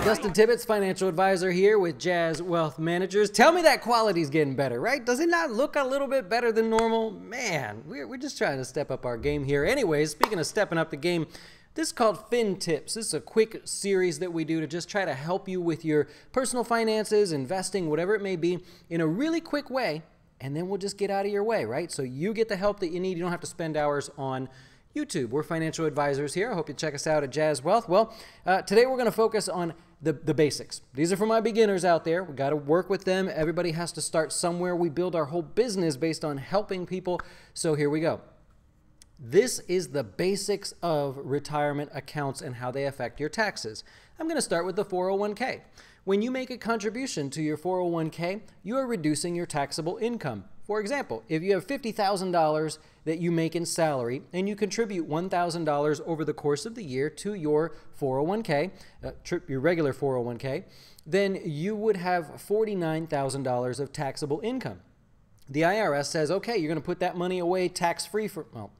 Dustin Tibbetts, financial advisor here with Jazz Wealth Managers. Tell me that quality's getting better, right? Does it not look a little bit better than normal? Man, we're just trying to step up our game here. Anyways, speaking of stepping up the game, this is called FinTips. This is a quick series that we do to just try to help you with your personal finances, investing, whatever it may be, in a really quick way, and then we'll just get out of your way, right? So you get the help that you need. You don't have to spend hours on YouTube. We're financial advisors here. I hope you check us out at Jazz Wealth. Well, today we're going to focus on the basics. These are for my beginners out there. We got to work with them. Everybody has to start somewhere. We build our whole business based on helping people. So here we go. This is the basics of retirement accounts and how they affect your taxes. I'm going to start with the 401k. When you make a contribution to your 401k, you are reducing your taxable income. For example, if you have $50,000 that you make in salary and you contribute $1,000 over the course of the year to your 401k, your regular 401k, then you would have $49,000 of taxable income. The IRS says, okay, you're going to put that money away tax-free for, well,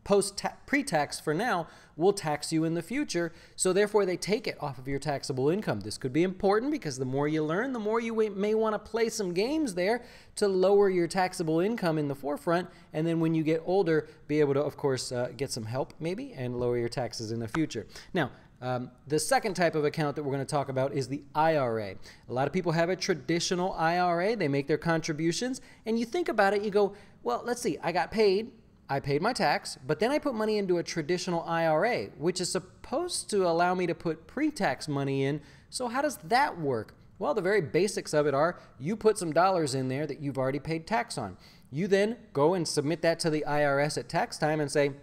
pre-tax for now, we'll tax you in the future. So therefore, they take it off of your taxable income. This could be important because the more you learn, the more you may want to play some games there to lower your taxable income in the forefront. And then when you get older, be able to, of course, get some help maybe and lower your taxes in the future. Now, the second type of account that we're going to talk about is the IRA. A lot of people have a traditional IRA. They make their contributions, and you think about it, you go, well, let's see, I paid my tax, but then I put money into a traditional IRA, which is supposed to allow me to put pre-tax money in. So how does that work? Well, the very basics of it are you put some dollars in there that you've already paid tax on. You then go and submit that to the IRS at tax time and say,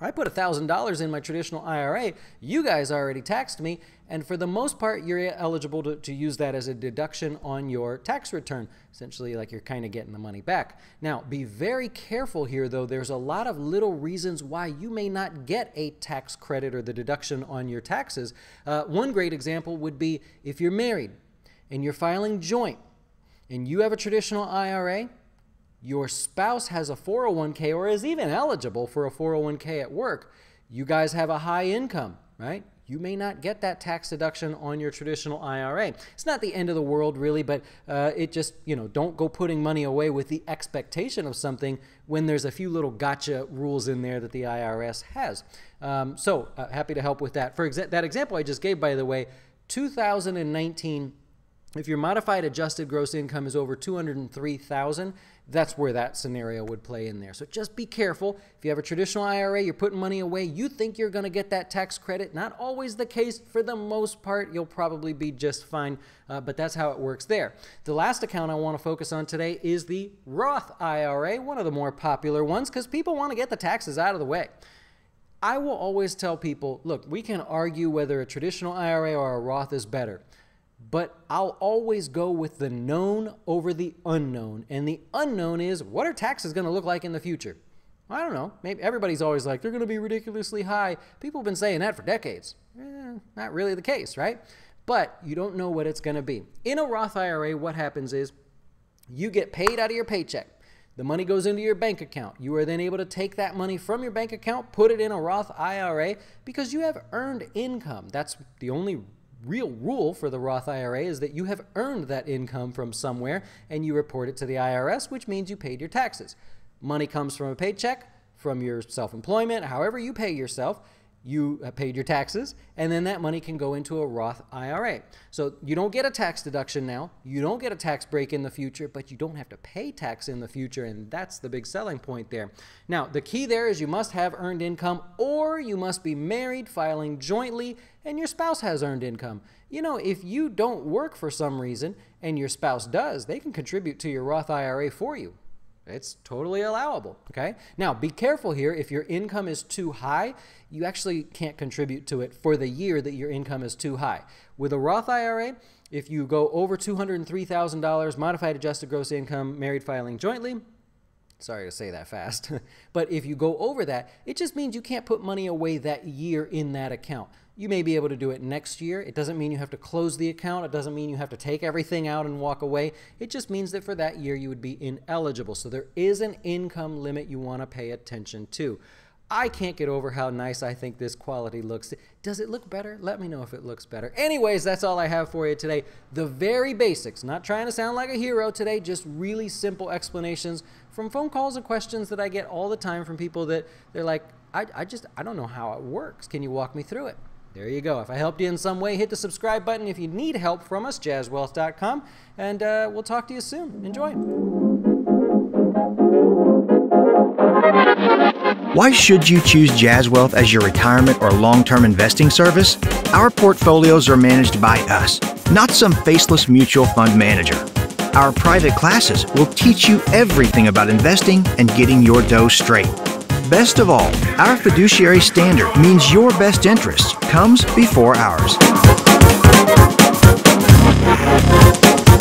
I put $1,000 in my traditional IRA. You guys already taxed me. And for the most part, you're eligible to use that as a deduction on your tax return. Essentially, like you're kind of getting the money back. Now, be very careful here, though. There's a lot of little reasons why you may not get a tax credit or the deduction on your taxes. One great example would be if you're married and you're filing joint and you have a traditional IRA, your spouse has a 401k or is even eligible for a 401k at work, you guys have a high income, right? You may not get that tax deduction on your traditional IRA. It's not the end of the world, really, but it just, don't go putting money away with the expectation of something when there's a few little gotcha rules in there that the IRS has. Happy to help with that. For that example I just gave, by the way, 2019, if your modified adjusted gross income is over $203,000, that's where that scenario would play in there. So just be careful. If you have a traditional IRA, you're putting money away, you think you're going to get that tax credit. Not always the case. For the most part, you'll probably be just fine, but that's how it works there. The last account I want to focus on today is the Roth IRA, one of the more popular ones because people want to get the taxes out of the way. I will always tell people, look, we can argue whether a traditional IRA or a Roth is better. But I'll always go with the known over the unknown. And the unknown is, what are taxes going to look like in the future? I don't know. Maybe everybody's always like, they're going to be ridiculously high. People have been saying that for decades. Not really the case, right? But you don't know what it's going to be. In a Roth IRA, what happens is you get paid out of your paycheck. The money goes into your bank account. You are then able to take that money from your bank account, put it in a Roth IRA because you have earned income. That's the only real rule for the Roth IRA is that you have earned that income from somewhere and you report it to the IRS, which means you paid your taxes. Money comes from a paycheck, from your self-employment, however you pay yourself, you paid your taxes, and then that money can go into a Roth IRA. So you don't get a tax deduction now, you don't get a tax break in the future, but you don't have to pay tax in the future, and that's the big selling point there. Now, the key there is you must have earned income, or you must be married, filing jointly, and your spouse has earned income. If you don't work for some reason, and your spouse does, they can contribute to your Roth IRA for you. It's totally allowable, okay? Now, be careful here. If your income is too high, you actually can't contribute to it for the year that your income is too high. With a Roth IRA, if you go over $203,000, modified adjusted gross income, married filing jointly, sorry to say that fast, but if you go over that, it just means you can't put money away that year in that account. You may be able to do it next year. It doesn't mean you have to close the account. It doesn't mean you have to take everything out and walk away. It just means that for that year you would be ineligible. So there is an income limit you want to pay attention to. I can't get over how nice I think this quality looks. Does it look better? Let me know if it looks better. Anyways, that's all I have for you today. The very basics. Not trying to sound like a hero today, just really simple explanations from phone calls and questions that I get all the time from people that they're like, I don't know how it works. Can you walk me through it? There you go. If I helped you in some way, hit the subscribe button. If you need help from us, jazzwealth.com, and we'll talk to you soon. Enjoy. Why should you choose JazzWealth as your retirement or long-term investing service? Our portfolios are managed by us, not some faceless mutual fund manager. Our private classes will teach you everything about investing and getting your dough straight. Best of all, our fiduciary standard means your best interest comes before ours.